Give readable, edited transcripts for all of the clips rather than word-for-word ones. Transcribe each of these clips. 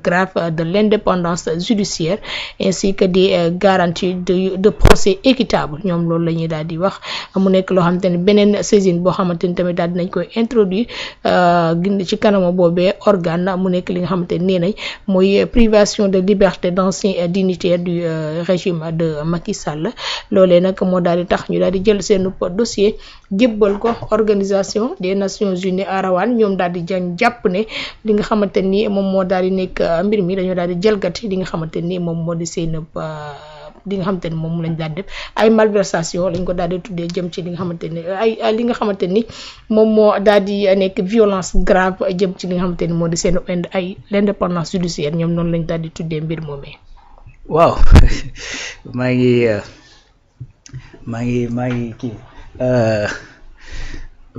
grave de l'indépendance judiciaire ainsi que des garanties de procès équitable ñoom loolu la ñuy daal di wax mu nekk loo xamante ni beneen saisine boo xamante ni tamit daal dinañ koy introduire gindi ci kanama boobee organe mu nekk li nga xamante ni nee nañ mooy privation de liberté d'anciens dignitaires du régime de Macky Sall loolee nag moo daal di tax ñu daal di jël seen dossier jébbal ko organisation des Nations Unies arawaan ñoom daal di jàpp ne li nga xamante ni moom moo daal di nekk mbir mi dañoo daal di jalgati li nga xamante ni moom moo di seen li nga xamante ni moom lañ daal def ay malversation lañ ko daal di tuddee jëm ci li nga xamante ni ay li nga xamante ni moom moo daal di nekk violence grave jëm ci li nga xamante ni moo di seen ay l'indépendance judiciaire ñoom noonu lañ daal di tuddee mbir moomee. waaw maa ngi kii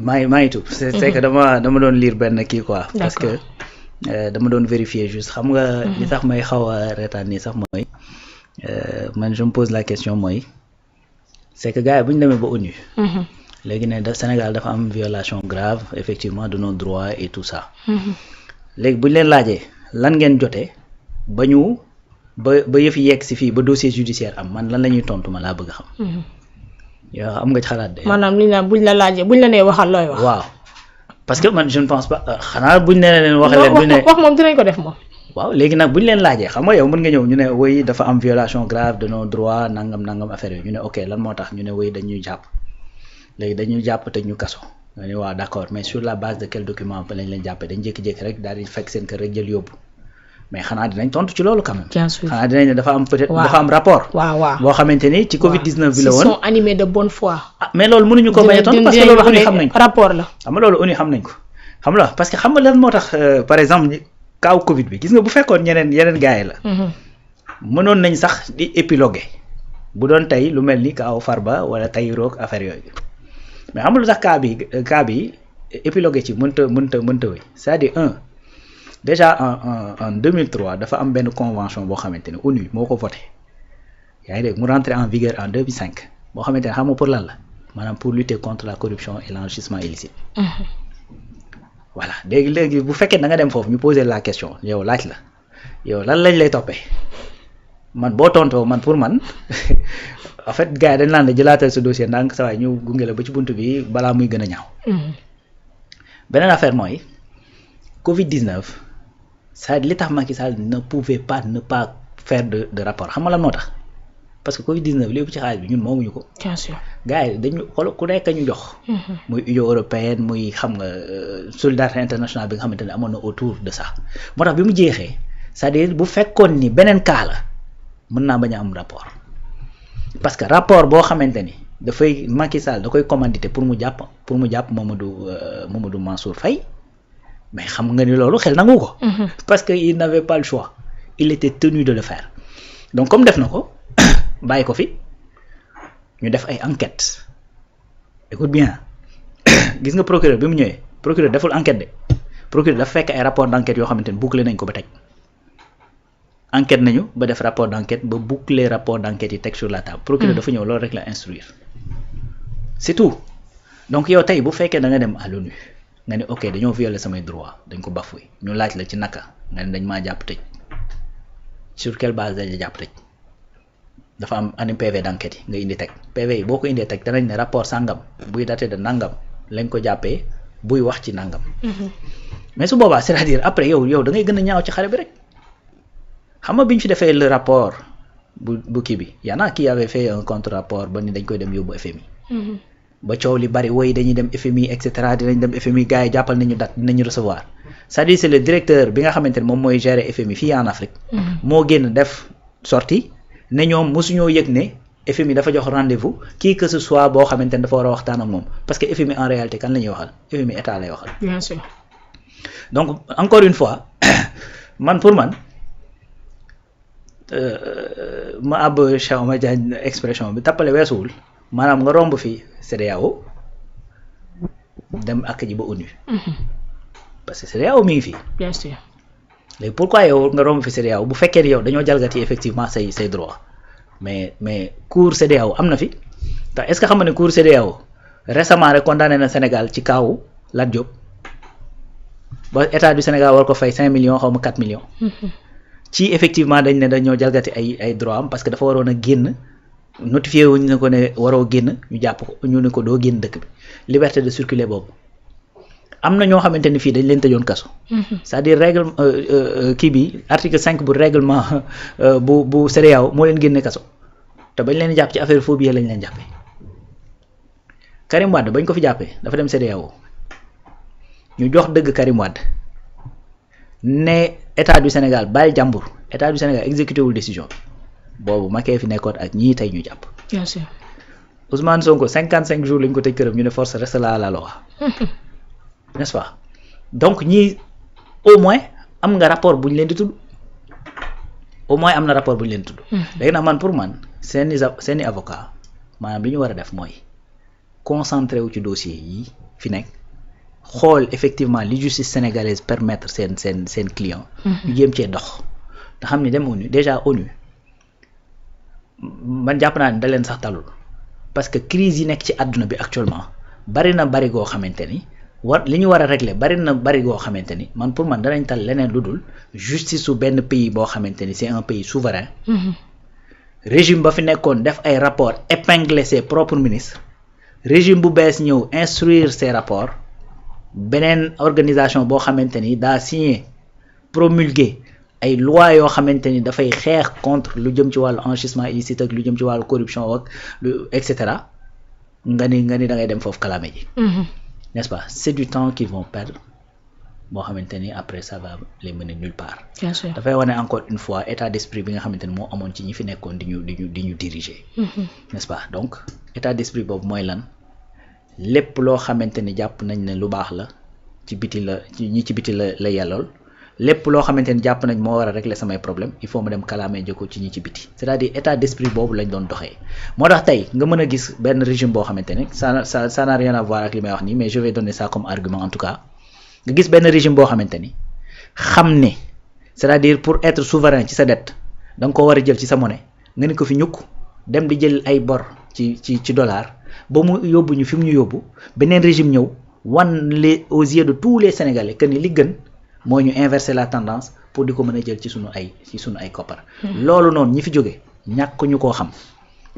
maa ngi tuub. c'est que dama doon lire benn kii quoi. parce que dama doon vérifier juste xam nga. li tax may xaw a reetaan nii sax mooy. man je me pose la question mooy c'est que gars yi bu ñu demee ba ONU. léegi ne Sénégal dafa am violation grave effectivement de nos droits et tout ça. léegi bu ñu leen laajee lan ngeen jotee ba yëf yi yegg si fii ba dossier judiciaire am man lan la ñuy tontu ma laa bëgg a xam. yow am nga ci xalaat de. maanaam li ñu naan buñ la laajee buñ la nee waxal looy wax. waaw parce que man je ne pense pas xanaa buñ nee leen waxee leen. buñ ne wax moom dinañ ko def moom. waaw léegi nag bu ñu leen laajee xam nga yow mën nga ñëw ñu ne woy dafa am violation grave de nos droits nangam affaire yooyu ñu ne ok lan moo tax ñu ne woy dañuy jàpp léegi dañuy jàpp te ñu kaso nga ne waaw d'accord mais sur la base de quel document lañ leen jàppee dañ jékki-jékki rek daal di fekk seen kër rek jël yóbbu mais xanaa dinañ tontu ci loolu quand même. bien sûr xanaa dinañ ne dafa am peut-être dafa am rapport. waaw boo xamante ni ci Covid 19 bi la woon. ils sont animés de bonne foi. ah mais loolu mënuñu ko bañ a tontu parce que loolu ONU xam nañ ko rapport la. xam nga loolu ONU xam nañ ko xam nga parce que xam nga lan moo tax par exemple. kaaw Covid bi gis nga bu fekkoon yeneen gars yi la. mënoon nañ sax di épiloguer bu doon tey lu mel ni kaaw Farba wala Tahirou ak affaire yooyu mais xam nga lu tax cas bi épiloguer ci mënta wéy c'est-à-dire déjà en 2003 dafa am benn convention boo xamante ne ONU moo ko voté yaa ngi dégg mu rentré en vigueur en 2005 boo xamante ne xam nga pour lan la maanaam pour lutter contre la corruption et l'enrichissement illicite. voilà léegi bu fekkee da nga dem foofu ñu poser la question yow laaj la yow lan lañ lay toppee man boo tontoo man pour man en fait gars yi dañ naan la jëlaatal sa dossier ndànk sa waay ñu gunge la ba ci bunt bi balaa muy gën a ñaaw. beneen affaire mooy Covid 19 c'est-à-dire li tax Macky Sall ne pouvait pas ne pas faire de rapport xam nga lan moo tax parce que Covid 19 lépp ci xaalis bi ñun moomuñu ko. bien sûr gars yi dañu xool ku nekk ñu jox. muy Union européenne muy xam nga solidarité internationale bi nga xamante ne amoon na autour de ça moo tax bi mu jeexee c'est-à-dire bu fekkoon ni beneen cas la mën naa bañ a am rapport parce que rapport boo xamante ni dafay Macky Sall da koy commandité pour mu jàpp Mamadou Mansour Faye mais xam nga ni loolu xel nangu ko. parce que il n'avait pas le choix il était tenu de le faire donc comme def na ko bàyyi ko fi. ñu def ay enquête écoute bien gis nga procureur bi mu ñëwee procureur deful enquête de procureur dafa fekk ay rapport d'enquête yoo xamante ne boucler nañ ko ba teg enquête nañu ba def rapport d'enquête ba boucler rapport d'enquête yi teg sur la table procureur dafa ñëw loolu rek la instruire c'est tout donc yow tey bu fekkee da nga dem à l'ONU nga ne ok dañoo violer samay droit dañ ko bafoué ñu laaj la ci naka nga ne dañ maa jàpp tëj sur quelle base dañ la jàpp tëj dafa am ani PV d'enquête yi nga indi teg PV yi boo ko indee teg danañ ne rapport sangam buy daté de nangam lañ ko jàppee buy wax ci nangam. mais su boobaa c'est-à-dire après yow da ngay gën a ñaaw ci xare bi rek xam nga bi ñu fi defee le rapport bu kii bi y en a qui avait fait un contre-rapport ba ni dañ koy dem yóbbu FMI. ba coow li bari woy dañuy dem FMI et cetera dinañ dem FMI gars yi jàppal nañu date dinañu recevoir c'est-à-dire c'est le directeur bi nga xamante ne moom mooy gérer FMI fii en Afrique. moo génn def sortie ne ñoom mosuñoo yëg ne FMI dafa jox rendez-vous qui que ce soit boo xamante ne dafa war a waxtaan ak moom parce que FMI en réalité kan la ñuy waxal FMI état lay waxal. bien sûr. donc encore une fois man pour man ma àbb Cheikh Oumar Diagne expression bi tappale weesuwul maanaam nga romb fii CEDEAO dem ak ji ba ONU. parce que CEDEAO mi ngi fii. bien sûr. léegi pourquoi yow nga romb fi CEDEAO bu fekkee ni yow dañoo jalgati effectivement say droit mais cour CEDEAO am na fi ndax est-ce que xam nga ne cour CEDEAO récemment rek condamné na Sénégal ci kaawu Lat Diop ba état du Sénégal war ko fay 5 millions xaw ma 4 millions. ci effectivement dañ ne dañoo jalgati ay droit am parce que dafa waroon a génn notifié wuñ ne ko ne waroo génn ñu jàpp ko ñu ne ko doo génn dëkk bi liberté de circuler boobu am na ñoo xamante ni fii dañ leen tëjoon kaso. c'est-à-dire règle kii bi article 5 bu règlement bu CEDEAO moo leen génne kaso te bañ leen jàpp ci affaire phobie lañ leen jàppee Karim Wade bañ ko fi jàppee dafa dem CEDEAO ñu jox dëgg Karim Wade ne état du Sénégal bàyyi jàmbur état du Sénégal exécuté wul décision boobu Macky fi nekkoon ak ñii tey ñu jàpp. bien sûr Ousmane Sonko 55 jours lañ ko tëj këram ñu ne force reste là à la loi. n'est-ce pas donc ñii au moins am nga rapport bu ñu leen di tudd au moins am na rapport bu ñu leen di tudd. léegi nag man pour man seeni avocat maanaam li ñu war a def mooy concentré wu ci dossier yi fi nekk xool effectivement li justice sénégalaise permettre seen client. ñu jéem cee dox te xam ni dem ONU déjà ONU man jàpp naa ne da leen sax talul parce que crise yi nekk ci àdduna bi actuellement bari goo xamante ni. li ñu war a régler bari goo xamante ni man pour man danañ tal leneen lu dul justice su benn pays boo xamante ni c'est un pays souverain. Régime ba fi nekkoon def ay rapports épingler ses propres ministres régime bu bees ñëw instruire ses rapports beneen organisation boo xamante ni daa signé promulguer ay lois yoo xamante ni dafay xeex contre lu jëm ci wàllu enrichissement illicite ak lu jëm ci wàllu corruption ak lu et cetera nga ni da ngay dem foofu kalaame ji. N'est-ce pas c'est du temps qu'ils vont perdre boo xamante ni après ça va les mener nulle part. bien sûr dafay wane encore une fois état d'esprit bi nga xamante ni moo amoon ci ñi fi nekkoon di ñu diriger. n'est-ce pas donc état d'esprit boobu mooy lan lépp loo xamante ni jàpp nañ ne lu baax la ci biti la yellool lépp loo xamante ni jàpp nañ moo war a régler samay problème il faut ma dem kalaamee jëkko ci ñi ci biti c'est-à-dire état d'esprit boobu lañ doon doxee moo tax tey nga mën a gis benn régime boo xamante ni ça n'a rien à voir ak li may wax nii mais je vais donner ça comme argument en tout cas nga gis benn régime boo xamante ni xam ne c'est-à-dire pour être souverain ci sa dette da nga ko war a jël ci sa monnaie nga ni ko fi ñukk dem di jël ay bor ci dollar ba mu yóbbu ñu fi mu ñu yóbbu beneen régime ñëw wan les aux yeux de tous les Sénégalais que ni li gën mooy ñu inverser la tendance pour di ko mën a jël ci sunu ay koppar. loolu noonu ñi fi jóge ñàkk ñu koo xam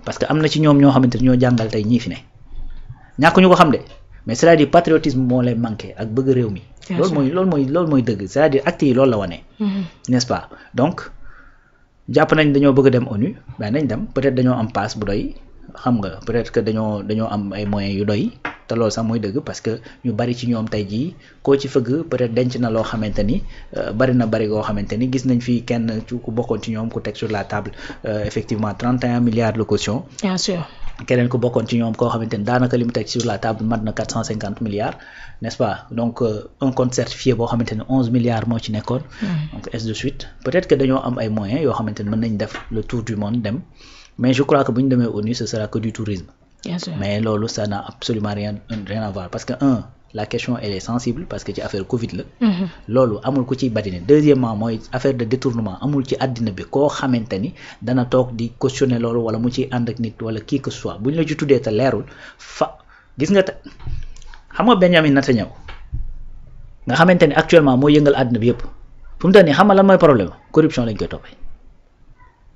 parce que am na ci ñoom ñoo xamante ni ñoo jàngal tey ñii fi ne ñàkk ñu ko xam de mais c'est-à-dire patriotisme moo lay manqué ak bëgg réew mi. loolu mooy dëgg c'est-à-dire actes yi loolu la wane. n'est-ce pas donc jàpp nañ dañoo bëgg a dem ONU mais nañ dem peut-être dañoo am passe bu doy xam nga peut-être que dañoo am ay moyens yu doy. te loolu sax mooy dëgg parce que ñu bari ci ñoom tey jii koo ci fëgg peut-être denc na loo xamante ni bari goo xamante ni gis nañ fi kenn ci ku bokkoon ci ñoom ku teg sur la table effectivement 31 milliards de caution. bien sûr keneen ku bokkoon ci ñoom koo xamante ni daanaka li mu teg sur la table mat na 450 milliards n'est-ce pas donc un compte certifié boo xamante ni 11 milliards moo ci nekkoon. donc ainsi de suite peut-être que dañoo am ay moyens yoo xamante ni mën nañ def le tour du monde dem mais je crois que bu ñu demee ONU ce sera que du tourisme. Bien sûr. Mais loolu ça n'a absolument rien à voir parce que la question elle est sensible parce que ci affaire Covid la. loolu amul ku ciy badine deuxièmement mooy affaire de détournement amul ci àddina bi koo xamante ni dana toog di cautionner loolu wala mu ciy ànd ak nit wala qui que ce soit bu ñu la ci tuddee te leerul gis nga xam nga Benjamin Netanyahu nga xamante ni actuellement moo yëngal àddina bi yëpp fu mu toll nii xam nga lan mooy problème corruption lañ koy toppee.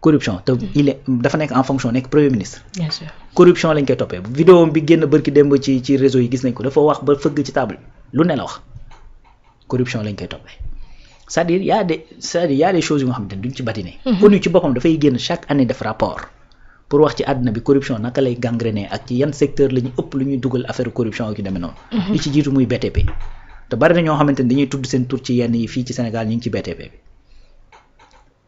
corruption te dafa nekk en fonction nekk premier ministre. bien sûr corruption lañ koy toppee vidéo bi génn bërki démb ci réseau yi gis nañ ko dafa wax ba fëgg ci table lu ne la wax corruption lañ koy toppee c'est-à-dire y a des choses yu nga xamante ne duñ ci batine. ONU ci boppam dafay génn chaque année def rapport pour wax ci àdduna bi corruption naka lay gangréner ak ci yan secteur la ñu ëpp lu ñuy dugal affaire corruption ak yu demee noonu. li ci jiitu muy BTP te bari na ñoo xamante ne dañuy tudd seen tur ci yenn yi fii ci Sénégal ñu ngi ci BTP bi.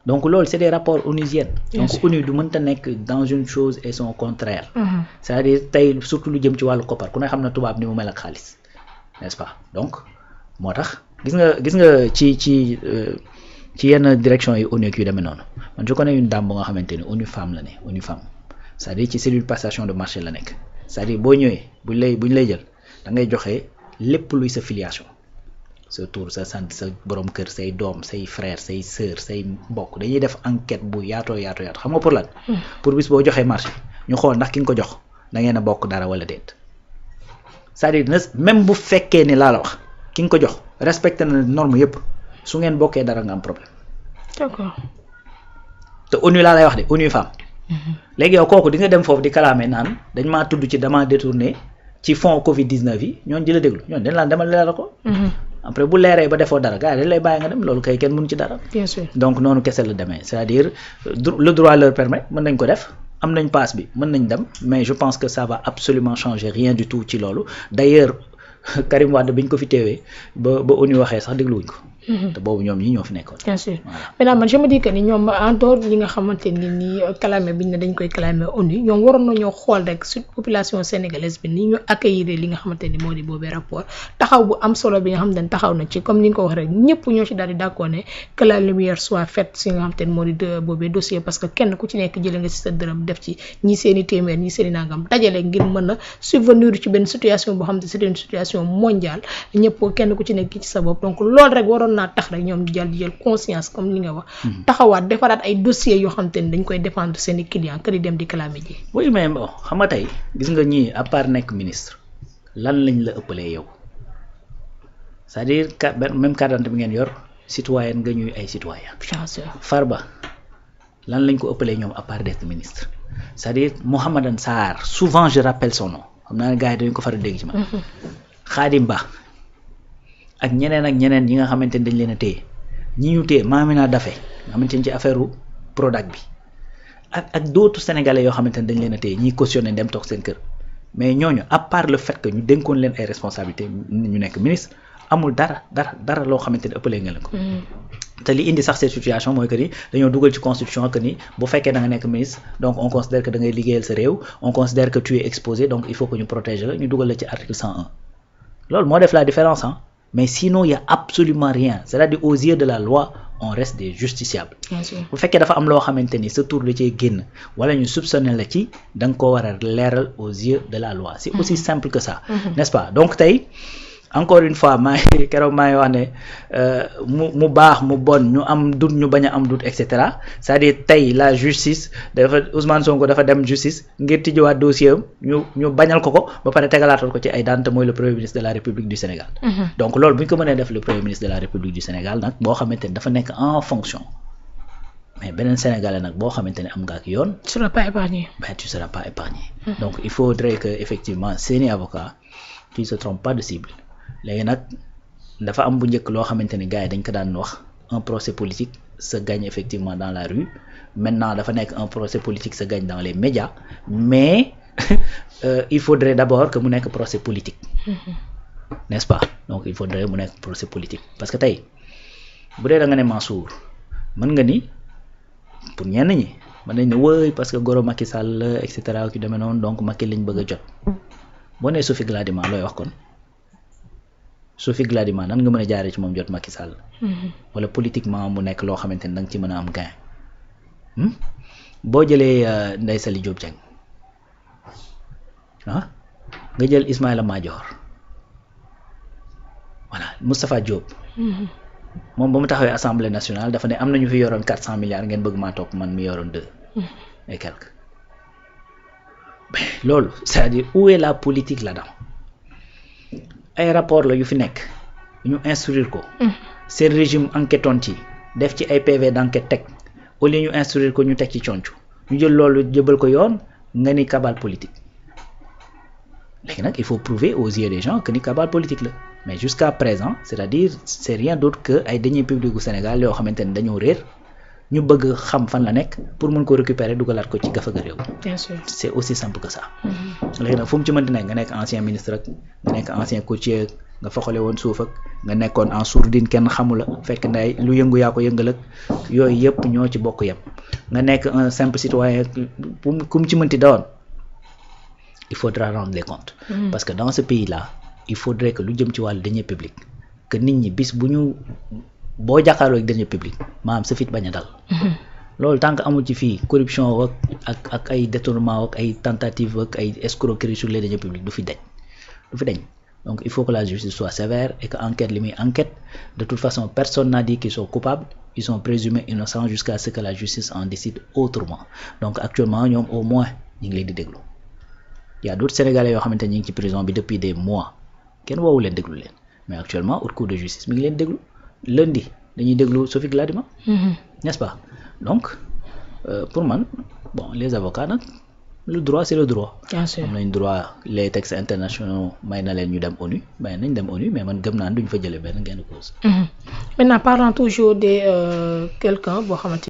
donc loolu c'est des rapports onusiens donc ONU du mënta nekk dans une chose et son contraire c'est-à-dire tey surtout lu jëm ci wàllu koppar ku ne xam na tubaab ni mu mel ak xaalis n'est-ce pas donc moo tax gis nga ci yenn direction yi ONU yu demee noonu man je connais une dame bu nga xamante ni ONU Femmes la ne ONU Femmes c'est-à-dire ci cellule passation de marché la nekk c'est-à-dire boo ñëwee buñ lay jël da ngay joxe lépp luy sa filiation sa tur sa sant sa borom kër say doom say frère say sœur say mbokk dañuy def enquête bu yaatoo xam nga pour lan. pour bis boo joxee marché ñu xool ndax ki nga ko jox da ngeen a bokk dara wala déet c'est-à-dire même bu fekkee ni laa la wax ki nga ko jox respecté na norme yëpp su ngeen bokkee dara nga am problème. d'accord te ONU laa lay wax de ONU Femmes. léegi yow kooku di nga dem foofu di kalaame naan dañ maa tudd ci dama détourné ci fonds Covid 19 yi ñooñu di la déglu ñooñu dañ laan demal leeral ko. après bu leeree ba defoo dara gars yi dañ lay bàyyi nga dem loolu kay kenn mënu ci dara. bien sûr donc noonu kese la demee c'est-à-dire le droit leur permet mën nañ ko def am nañ passe bi mën nañ dem mais je pense que ça va absolument changer rien du tout ci loolu d'ailleurs Karim Wade bi ñu ko fi teewee ba ONU waxee sax dégluwuñ ko. te boobu ñoom ñi ñoo fi nekkoon. bien sûr maintenant man je me dis que ni ñoom en dehors li nga xamante ni nii clamé bi ñu ne dañ koy clamé ONU ñoom waroon nañoo xool rek sur population sénégalaise bi ni ñu accueillir li nga xamante ni moo di boobee rapport taxaw bu am solo bi nga xamante ni taxaw na ci comme ni nga ko wax rek ñëpp ñoo ci daal di d'accord ne que la lumière soit faite si nga xamante ni moo di boobee dossier parce que kenn ku ci nekk jëlee nga si sa dërëm def ci ñi seen i téeméer ñi seen i nangam dajale ngir mën a subvenir ci benn situation boo xamante c'est une situation mondiale ñëpp kenn ku ci nekk ci sa bopp donc loolu rek waroon naa tax rek ñoom di jël conscience comme li nga wax taxawaat defaraat ay dossiers yoo xam te ne dañ koy défendre seen i clients que di dem di clamer ji. oui mais bon xam nga tey gis nga ñii à part nekk ministre lan lañ la ëppalee yow c'est-à-dire même carte d'identité bi ngeen yor citoyen nga ñuy ay citoyen Farba lan lañ ko ëppalee ñoom à part d'être ministre c'est-à-dire Mohamadane Sarr souvent je rappelle son nom xam naa ne gars yi dañu ko faral dégg ci ma Khadim Ba ak ñeneen ñi nga xamante ni dañ leen a téye ñi ñu téye Mamina Daffé nga xamante ni ci affaire Prodac bi ak d'autres sénégalais yoo xamante ni dañ leen a téye ñiy cautionné dem toog seen kër mais ñooñu à part le fait que ñu dénkoon leen ay responsabilités ñu nekk ministre amul dara loo xamante ni ëppalee nga leen ko. te li indi sax cette situation mooy que ni dañoo dugal ci constitution que ni bu fekkee da nga nekk ministre donc on considère que da ngay liggéeyal sa réew on considère que tu es exposé donc il faut que ñu protéger la ñu dugal la ci article 101 loolu moo def la différence hein. Mais sinon, il n'y a absolument rien. C'est-à-dire aux yeux de la loi, on reste des justiciables. Bu fekkee dafa am loo xamante ni sa tour da cee génn wala ñu soupçonné la ci da nga ko war a leeral aux yeux de la loi. C'est aussi simple que ça. N'est-ce pas? Donc tey encore une fois keroog maa ngi wax ne mu baax mu bon ñu am doute ñu bañ a am doute et cetera c'est-à-dire tey la justice dafa Ousmane Sonko dafa dem justice ngir tijjiwaat dossier am ñu bañal ko ba pare tegalaatal ko ci ay daan te mooy le premier ministre de la République du Sénégal. Donc loolu bu ñu ko mënee def le premier ministre de la République du Sénégal nag boo xamante ni dafa nekk en fonction mais beneen Sénégalais nag boo xamante ne am nga ak yoon. tu seras pas épargné. Ben tu seras pas épargné. Donc il faudrait que effectivement seeni avocat qui se trompe pas de cible. léegi nag dafa am bu njëkk loo xamante ni gars yi dañ ko daan wax un procès politique se gagne effectivement dans la rue maintenant dafa nekk un procès politique se gagne dans les médias mais il faudrait d'abord que mu nekk procès politique n'est-ce pas donc il faudrait mu nekk procès politique parce que tey bu dee da nga ne Mansour mën nga ni pour ñenn ñi mën nañ ne wëy parce que goro Macky Sall et cetera ki demee noonu donc Macky lañ bëgg a jot boo nee Sophie Gladima looy wax kon Sophie Gladima nan nga mën a jaaree ci moom jot Macky Sall. wala politiquement mu nekk loo xamante ni da nga ci mën a am gain. boo jëlee Ndeye Saly Diop Dieng nga jël Ismaïla Madior voilà Moustapha Diop. moom ba mu taxawee assemblée nationale dafa ne am nañu fi yoroon 400 milliards ngeen bëgg maa topp man mi yoroon 2 et quelques. loolu c'est-à-dire où est la politique là-dedans. ay rapport la yu fi nekk ñu instruire ko seen régime enquêtoon ci def ci ay PV d'enquête teg au lieu ñu instruire ko ñu teg ci conc ñu jël loolu jëbal ko yoon nga ni cabale politique léegi nag il faut prouver aux yeux des gens que ni cabale politique la mais jusqu'à présent c'est-à-dire c'est rien d'autre que ay deniers publics au Sénégal yoo xamante ne dañoo réer ñu bëgg xam fan la nekk pour mën ko récupérer dugalaat ko ci gafaga réew. Bien sûr. C'est aussi simple que ça. léegi nag fu mu ci mënti nekk nga nekk ancien ministre ak nga nekk ancien courtier nga foxale woon suuf ak nga nekkoon en sourdine kenn xamula fekk nday lu yëngu yaa ko yëngal ak yooyu yëpp ñoo ci bokk yem nga nekk un simple citoyen ku mu ci mënti dawoon il faudra rendre les comptes. Parce que dans ce pays là il faudrait que lu jëm ci wàllu deniers publics que nit ñi bis bu ñu boo jàkkaarloo ak deniers publics maanaam sa fit bañ a dal. loolu tant que amul ci fii corruption ak ay détournement ak ay tentative ak ay escroquerie sur les deniers publics du fi dañ donc il faut que la justice soit sévère et que enquête li muy enquête de toute façon personne n'a dit qu'ils sont coupables ils sont présumés innocents jusqu'à ce que la justice en décide autrement donc actuellement ñoom au moins ñu ngi leen di déglu il y a d'autres Sénégalais yoo xamante ne ñu ngi ci prison bi depuis des mois kenn woowu leen déglu leen mais actuellement haute cour de justice mi ngi leen déglu lundi dañuy déglu Sophie Gladima n'est-ce pas donc pour man bon les avocats nag le droit c'est le droit. bien sûr am nañ droit les textes internationaux may na leen ñu dem ONU may nañ dem ONU mais man gëm naa duñ fa jëlee benn gain de cause. Maintenant parlant toujours de quelqu'un boo xamante